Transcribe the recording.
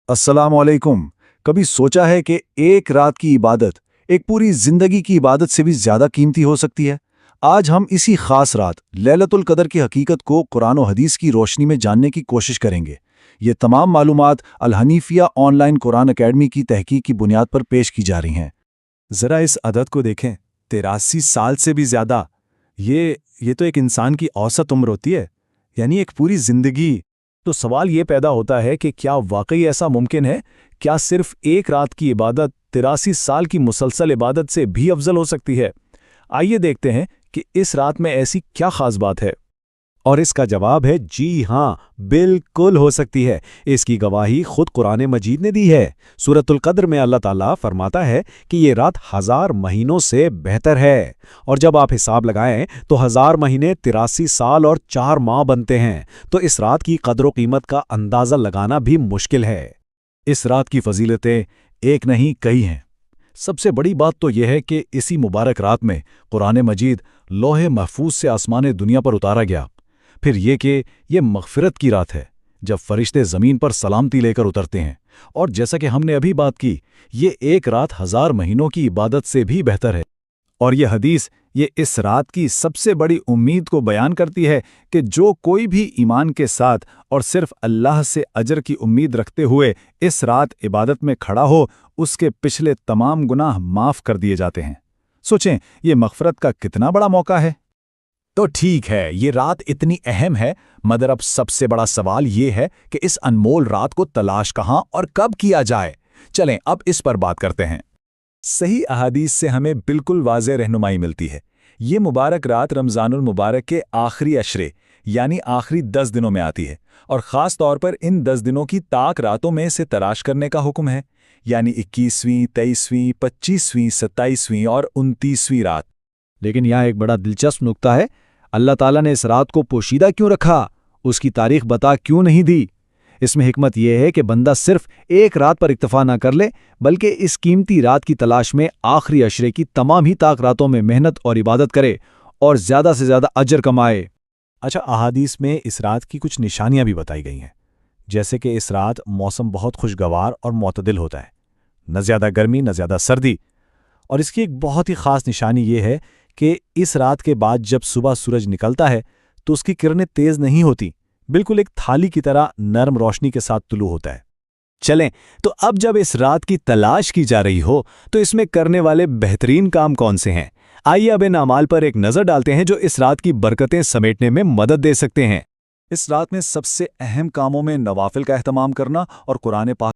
अस्सलाम वालेकुम। कभी सोचा है कि एक रात की इबादत एक पूरी जिंदगी की इबादत से भी ज्यादा कीमती हो सकती है? आज हम इसी खास रात लैलतुल कदर की हकीकत को कुरान और हदीस की रोशनी में जानने की कोशिश करेंगे। ये तमाम मालूमात अल हनीफिया ऑनलाइन कुरान अकेडमी की तहकीक की बुनियाद पर पेश की जा रही हैं। जरा इस अदद को देखें, 83 साल से भी ज्यादा। ये तो एक इंसान की औसत उम्र होती है, यानी एक पूरी जिंदगी। तो सवाल ये पैदा होता है कि क्या वाकई ऐसा मुमकिन है? क्या सिर्फ एक रात की इबादत 83 साल की मुसलसल इबादत से भी अफजल हो सकती है? आइए देखते हैं कि इस रात में ऐसी क्या खास बात है। और इसका जवाब है जी हाँ, बिल्कुल हो सकती है। इसकी गवाही खुद कुरान मजीद ने दी है। सूरतुल कद्र में अल्लाह ताला फरमाता है कि ये रात 1000 महीनों से बेहतर है। और जब आप हिसाब लगाएं तो 1000 महीने 83 साल और 4 माह बनते हैं। तो इस रात की कद्र व कीमत का अंदाज़ा लगाना भी मुश्किल है। इस रात की फजीलतें एक नहीं कई हैं। सबसे बड़ी बात तो यह है कि इसी मुबारक रात में कुरान मजीद लोहे महफूज से आसमान दुनिया पर उतारा गया। फिर ये कि ये मग़फ़िरत की रात है, जब फरिश्ते ज़मीन पर सलामती लेकर उतरते हैं। और जैसा कि हमने अभी बात की, ये एक रात 1000 महीनों की इबादत से भी बेहतर है। और ये हदीस ये इस रात की सबसे बड़ी उम्मीद को बयान करती है कि जो कोई भी ईमान के साथ और सिर्फ अल्लाह से अजर की उम्मीद रखते हुए इस रात इबादत में खड़ा हो, उसके पिछले तमाम गुनाह माफ़ कर दिए जाते हैं। सोचें, ये मग़फ़िरत का कितना बड़ा मौका है। तो ठीक है, ये रात इतनी अहम है, मगर अब सबसे बड़ा सवाल ये है कि इस अनमोल रात को तलाश कहाँ और कब किया जाए। चलें अब इस पर बात करते हैं। सही अहादीस से हमें बिल्कुल वाज़ेह रहनुमाई मिलती है। ये मुबारक रात रमज़ानुल मुबारक के आखिरी अशरे यानी आखिरी 10 दिनों में आती है, और ख़ास तौर पर इन 10 दिनों की ताक रातों में से तलाश करने का हुक्म है, यानी 21वीं, 23वीं, 25वीं, 27वीं और 29वीं रात। लेकिन यहाँ एक बड़ा दिलचस्प नुक्ता है। अल्लाह ताला ने इस रात को पोशीदा क्यों रखा? उसकी तारीख बता क्यों नहीं दी? इसमें हिकमत यह है कि बंदा सिर्फ एक रात पर इक्तफा ना कर ले, बल्कि इस कीमती रात की तलाश में आखिरी अशरे की तमाम ही ताक रातों में मेहनत और इबादत करे और ज़्यादा से ज़्यादा अजर कमाए। अच्छा, अहादीस में इस रात की कुछ निशानियां भी बताई गई हैं, जैसे कि इस रात मौसम बहुत खुशगवार और मोतदिल होता है, न ज़्यादा गर्मी न ज़्यादा सर्दी। और इसकी एक बहुत ही ख़ास निशानी ये है कि इस रात के बाद जब सुबह सूरज निकलता है तो उसकी किरणें तेज़ नहीं होती, बिल्कुल एक थाली की तरह नरम रोशनी के साथ तुलू होता है। चलें, तो अब जब इस रात की तलाश की जा रही हो तो इसमें करने वाले बेहतरीन काम कौन से हैं? आइए अब इन अमाल पर एक नज़र डालते हैं जो इस रात की बरकतें समेटने में मदद दे सकते हैं। इस रात में सबसे अहम कामों में नवाफिल का एहतमाम करना और कुरान पाक